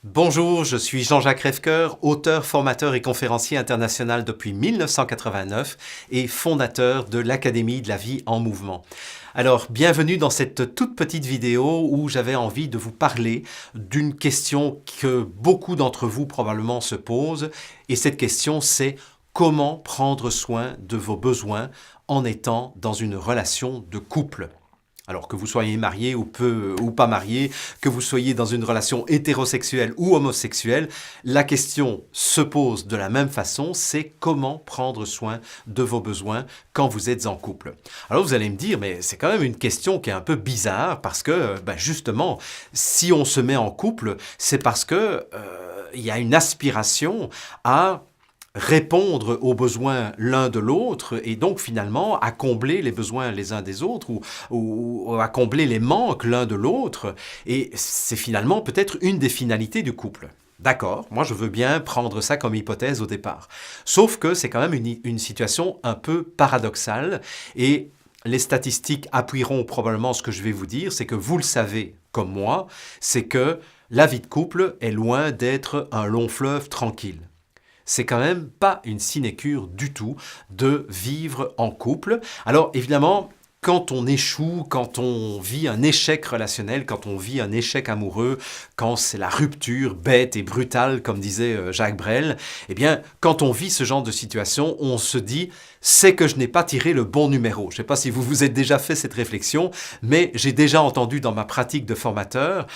Bonjour, je suis Jean-Jacques Rêvecoeur, auteur, formateur et conférencier international depuis 1989 et fondateur de l'Académie de la vie en mouvement. Alors, bienvenue dans cette toute petite vidéo où j'avais envie de vous parler d'une question que beaucoup d'entre vous probablement se posent. Et cette question, c'est comment prendre soin de vos besoins en étant dans une relation de couple. Alors que vous soyez marié ou pas marié, que vous soyez dans une relation hétérosexuelle ou homosexuelle, la question se pose de la même façon, c'est comment prendre soin de vos besoins quand vous êtes en couple. Alors vous allez me dire, mais c'est quand même une question qui est un peu bizarre parce que, justement, si on se met en couple, c'est parce que il y a une aspiration à répondre aux besoins l'un de l'autre et donc finalement à combler les besoins les uns des autres ou à combler les manques l'un de l'autre. Et c'est finalement peut-être une des finalités du couple. D'accord, moi je veux bien prendre ça comme hypothèse au départ. Sauf que c'est quand même une situation un peu paradoxale et les statistiques appuieront probablement ce que je vais vous dire, c'est que vous le savez comme moi, c'est que la vie de couple est loin d'être un long fleuve tranquille. C'est quand même pas une sinécure du tout de vivre en couple. Alors évidemment, quand on échoue, quand on vit un échec relationnel, quand on vit un échec amoureux, quand c'est la rupture bête et brutale, comme disait Jacques Brel, eh bien, quand on vit ce genre de situation, on se dit « c'est que je n'ai pas tiré le bon numéro ». Je ne sais pas si vous vous êtes déjà fait cette réflexion, mais j'ai déjà entendu dans ma pratique de formateur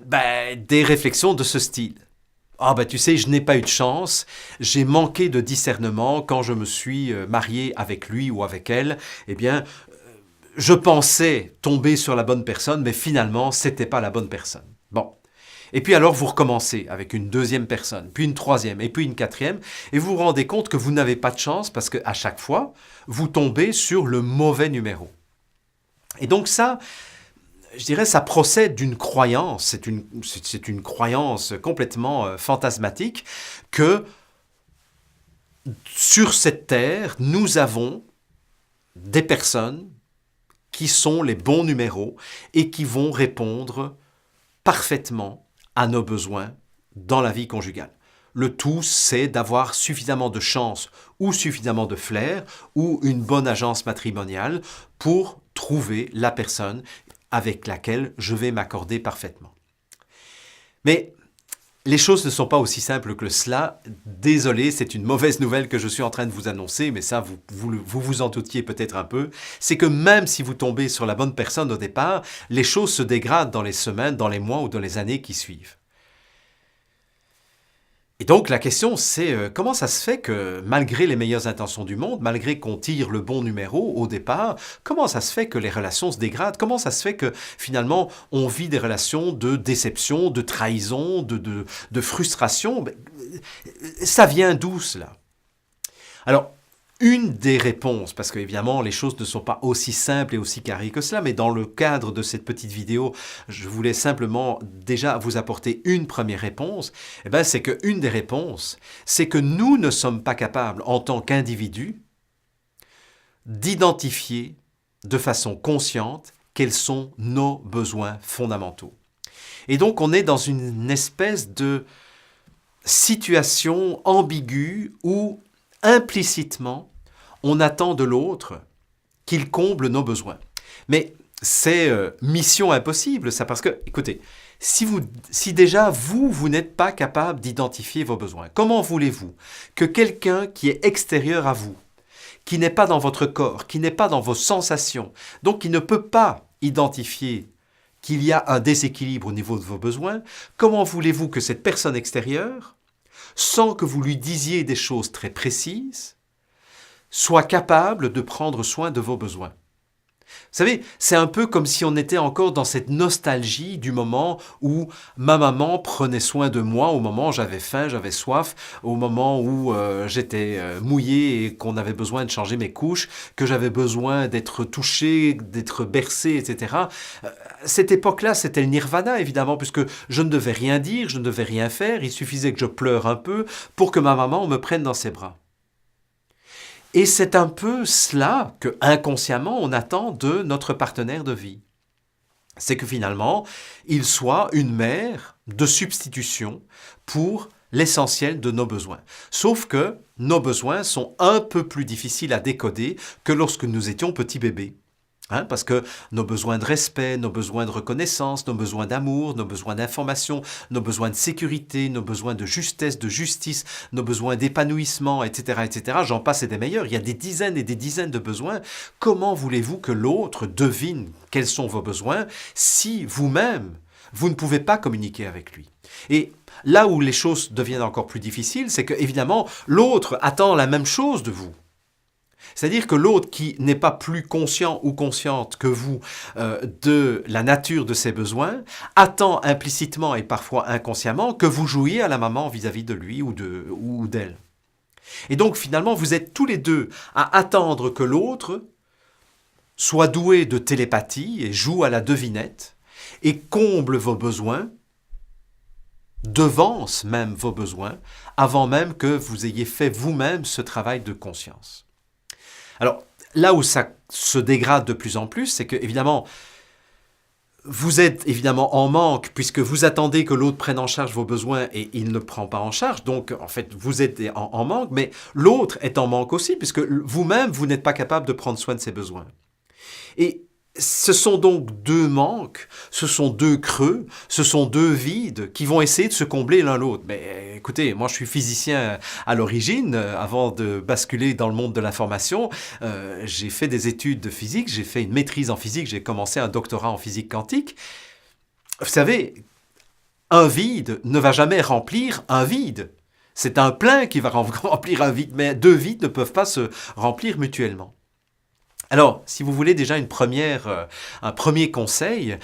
des réflexions de ce style. Ah tu sais, je n'ai pas eu de chance, j'ai manqué de discernement quand je me suis marié avec lui ou avec elle. Eh bien, je pensais tomber sur la bonne personne, mais finalement, c'était pas la bonne personne. Bon. Et puis alors, vous recommencez avec une deuxième personne, puis une troisième, et puis une quatrième, et vous vous rendez compte que vous n'avez pas de chance parce qu'à chaque fois, vous tombez sur le mauvais numéro. Et donc ça, je dirais, ça procède d'une croyance, c'est une croyance complètement fantasmatique que sur cette terre, nous avons des personnes qui sont les bons numéros et qui vont répondre parfaitement à nos besoins dans la vie conjugale. Le tout, c'est d'avoir suffisamment de chance ou suffisamment de flair ou une bonne agence matrimoniale pour trouver la personne avec laquelle je vais m'accorder parfaitement. Mais les choses ne sont pas aussi simples que cela. Désolé, c'est une mauvaise nouvelle que je suis en train de vous annoncer, mais ça, vous en doutiez peut-être un peu. C'est que même si vous tombez sur la bonne personne au départ, les choses se dégradent dans les semaines, dans les mois ou dans les années qui suivent. Et donc la question c'est comment ça se fait que malgré les meilleures intentions du monde, malgré qu'on tire le bon numéro au départ, comment ça se fait que les relations se dégradent? Comment ça se fait que finalement on vit des relations de déception, de trahison, de frustration? Ça vient d'où cela? Alors, une des réponses, parce qu'évidemment les choses ne sont pas aussi simples et aussi carrées que cela, mais dans le cadre de cette petite vidéo, je voulais simplement déjà vous apporter une première réponse, c'est qu'une des réponses, c'est que nous ne sommes pas capables, en tant qu'individus, d'identifier de façon consciente quels sont nos besoins fondamentaux. Et donc on est dans une espèce de situation ambiguë où implicitement, on attend de l'autre qu'il comble nos besoins. Mais c'est mission impossible, ça, parce que, écoutez, si déjà vous n'êtes pas capable d'identifier vos besoins, comment voulez-vous que quelqu'un qui est extérieur à vous, qui n'est pas dans votre corps, qui n'est pas dans vos sensations, donc qui ne peut pas identifier qu'il y a un déséquilibre au niveau de vos besoins, comment voulez-vous que cette personne extérieure, sans que vous lui disiez des choses très précises, soit capable de prendre soin de vos besoins? Vous savez, c'est un peu comme si on était encore dans cette nostalgie du moment où ma maman prenait soin de moi, au moment où j'avais faim, j'avais soif, au moment où j'étais mouillé et qu'on avait besoin de changer mes couches, que j'avais besoin d'être touché, d'être bercé, etc. Cette époque-là, c'était le nirvana, évidemment, puisque je ne devais rien dire, je ne devais rien faire, il suffisait que je pleure un peu pour que ma maman me prenne dans ses bras. Et c'est un peu cela que, inconsciemment, on attend de notre partenaire de vie. c'est que finalement, il soit une mère de substitution pour l'essentiel de nos besoins. Sauf que nos besoins sont un peu plus difficiles à décoder que lorsque nous étions petits bébés. Parce que nos besoins de respect, nos besoins de reconnaissance, nos besoins d'amour, nos besoins d'information, nos besoins de sécurité, nos besoins de justesse, de justice, nos besoins d'épanouissement, etc., j'en passe et des meilleurs. Il y a des dizaines et des dizaines de besoins. Comment voulez-vous que l'autre devine quels sont vos besoins si vous-même, vous ne pouvez pas communiquer avec lui? Et là où les choses deviennent encore plus difficiles, c'est que, évidemment, l'autre attend la même chose de vous. C'est-à-dire que l'autre qui n'est pas plus conscient ou consciente que vous de la nature de ses besoins, attend implicitement et parfois inconsciemment que vous jouiez à la maman vis-à-vis de lui ou d'elle. Et donc finalement, vous êtes tous les deux à attendre que l'autre soit doué de télépathie et joue à la devinette et comble vos besoins, devance même vos besoins, avant même que vous ayez fait vous-même ce travail de conscience. Alors, là où ça se dégrade de plus en plus, c'est que, évidemment, vous êtes évidemment en manque puisque vous attendez que l'autre prenne en charge vos besoins et il ne prend pas en charge. Donc, en fait, vous êtes en manque, mais l'autre est en manque aussi puisque vous-même, vous n'êtes pas capable de prendre soin de ses besoins. Et ce sont donc deux manques, ce sont deux creux, ce sont deux vides qui vont essayer de se combler l'un l'autre. Mais écoutez, moi je suis physicien à l'origine, avant de basculer dans le monde de l'information, j'ai fait des études de physique, j'ai fait une maîtrise en physique, j'ai commencé un doctorat en physique quantique. Vous savez, un vide ne va jamais remplir un vide. C'est un plein qui va remplir un vide, mais deux vides ne peuvent pas se remplir mutuellement. Alors, si vous voulez déjà un premier conseil,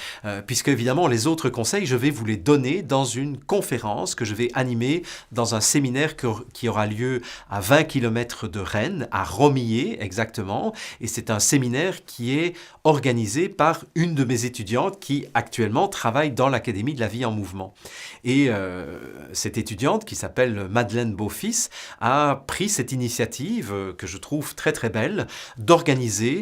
puisque évidemment les autres conseils, je vais vous les donner dans une conférence que je vais animer dans un séminaire qui aura lieu à 20 km de Rennes, à Romillé exactement, et c'est un séminaire qui est organisé par une de mes étudiantes qui actuellement travaille dans l'Académie de la vie en mouvement. Et cette étudiante, qui s'appelle Madeleine Beaufils, a pris cette initiative, que je trouve très très belle, d'organiser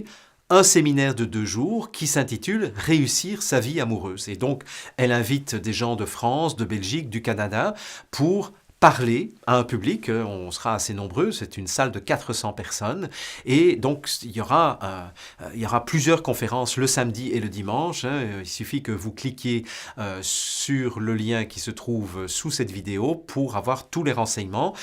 un séminaire de 2 jours qui s'intitule « Réussir sa vie amoureuse ». Et donc, elle invite des gens de France, de Belgique, du Canada pour parler à un public, on sera assez nombreux, c'est une salle de 400 personnes, et donc il y aura plusieurs conférences le samedi et le dimanche. Il suffit que vous cliquiez sur le lien qui se trouve sous cette vidéo pour avoir tous les renseignements,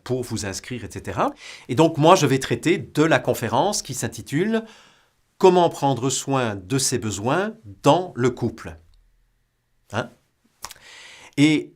pour vous inscrire, etc. Et donc moi je vais traiter de la conférence qui s'intitule « Comment prendre soin de ses besoins dans le couple ». Et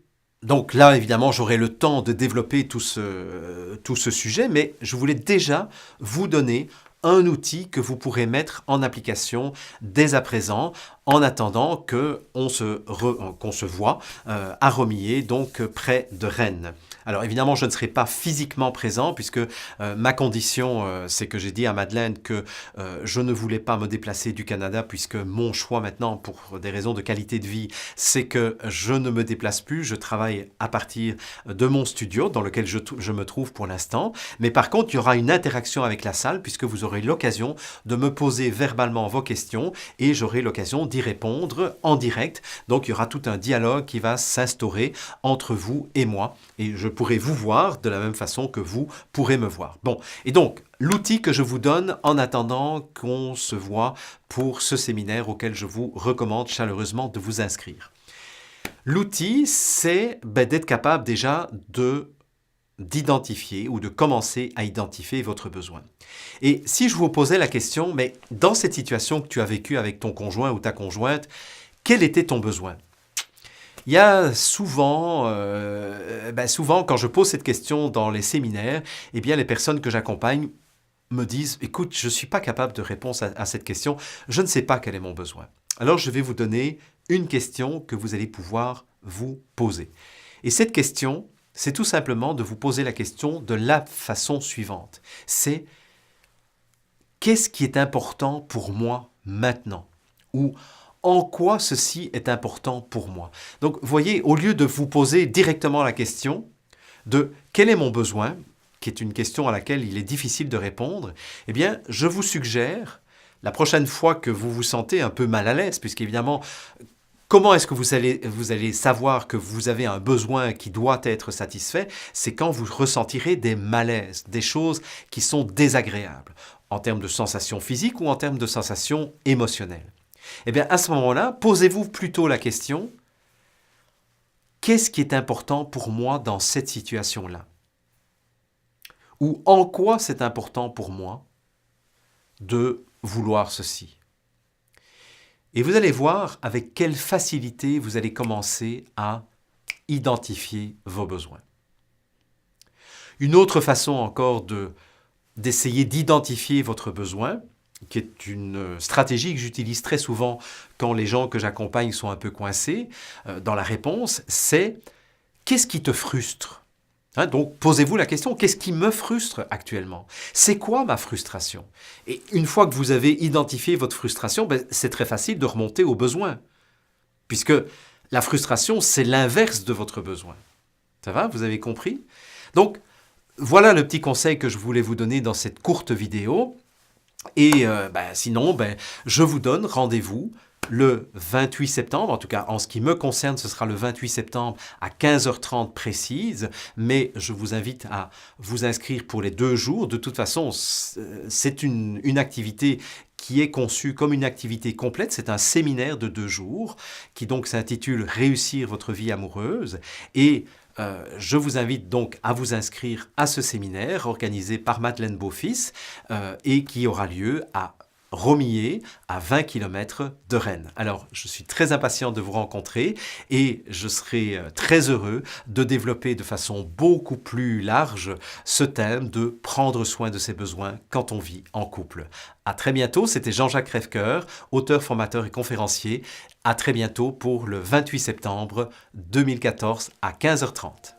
donc là, évidemment, j'aurai le temps de développer tout ce sujet, mais je voulais déjà vous donner un outil que vous pourrez mettre en application dès à présent, en attendant qu'on se voit à Romillé, donc près de Rennes. Alors évidemment, je ne serai pas physiquement présent puisque ma condition, c'est que j'ai dit à Madeleine que je ne voulais pas me déplacer du Canada puisque mon choix maintenant, pour des raisons de qualité de vie, c'est que je ne me déplace plus. Je travaille à partir de mon studio dans lequel je me trouve pour l'instant. Mais par contre, il y aura une interaction avec la salle puisque vous aurez l'occasion de me poser verbalement vos questions et j'aurai l'occasion d'y répondre en direct. Donc il y aura tout un dialogue qui va s'instaurer entre vous et moi. Et je pourrai vous voir de la même façon que vous pourrez me voir. Bon, et donc, l'outil que je vous donne en attendant qu'on se voit pour ce séminaire auquel je vous recommande chaleureusement de vous inscrire. L'outil, c'est d'être capable déjà d'identifier ou de commencer à identifier votre besoin. Et si je vous posais la question, mais dans cette situation que tu as vécue avec ton conjoint ou ta conjointe, quel était ton besoin ? Il y a souvent, quand je pose cette question dans les séminaires, eh bien, les personnes que j'accompagne me disent « Écoute, je ne suis pas capable de répondre à cette question, je ne sais pas quel est mon besoin. » Alors, je vais vous donner une question que vous allez pouvoir vous poser. Et cette question, c'est tout simplement de vous poser la question de la façon suivante. C'est « Qu'est-ce qui est important pour moi maintenant ?» ou en quoi ceci est important pour moi. Donc, vous voyez, au lieu de vous poser directement la question de « quel est mon besoin ?», qui est une question à laquelle il est difficile de répondre, eh bien, je vous suggère la prochaine fois que vous vous sentez un peu mal à l'aise, puisqu'évidemment, comment est-ce que vous allez savoir que vous avez un besoin qui doit être satisfait? C'est quand vous ressentirez des malaises, des choses qui sont désagréables, en termes de sensations physiques ou en termes de sensations émotionnelles. Eh bien, à ce moment-là, posez-vous plutôt la question, qu'est-ce qui est important pour moi dans cette situation-là? Ou en quoi c'est important pour moi de vouloir ceci? Et vous allez voir avec quelle facilité vous allez commencer à identifier vos besoins. Une autre façon encore d'essayer d'identifier votre besoin, qui est une stratégie que j'utilise très souvent quand les gens que j'accompagne sont un peu coincés dans la réponse, c'est qu'est-ce qui te frustre? Donc, posez-vous la question, qu'est-ce qui me frustre actuellement? C'est quoi ma frustration? Et une fois que vous avez identifié votre frustration, c'est très facile de remonter aux besoins. Puisque la frustration, c'est l'inverse de votre besoin. Ça va? Vous avez compris? Donc, voilà le petit conseil que je voulais vous donner dans cette courte vidéo. Et sinon, je vous donne rendez-vous le 28 septembre, en tout cas en ce qui me concerne, ce sera le 28 septembre à 15h30 précise, mais je vous invite à vous inscrire pour les 2 jours. De toute façon, c'est une activité qui est conçue comme une activité complète. C'est un séminaire de 2 jours qui donc s'intitule « Réussir votre vie amoureuse » et je vous invite donc à vous inscrire à ce séminaire organisé par Madeleine Beaufils et qui aura lieu à Romillé, à 20 km de Rennes. Alors, je suis très impatient de vous rencontrer et je serai très heureux de développer de façon beaucoup plus large ce thème de prendre soin de ses besoins quand on vit en couple. À très bientôt, c'était Jean-Jacques Crèvecoeur, auteur, formateur et conférencier. À très bientôt pour le 28 septembre 2014 à 15h30.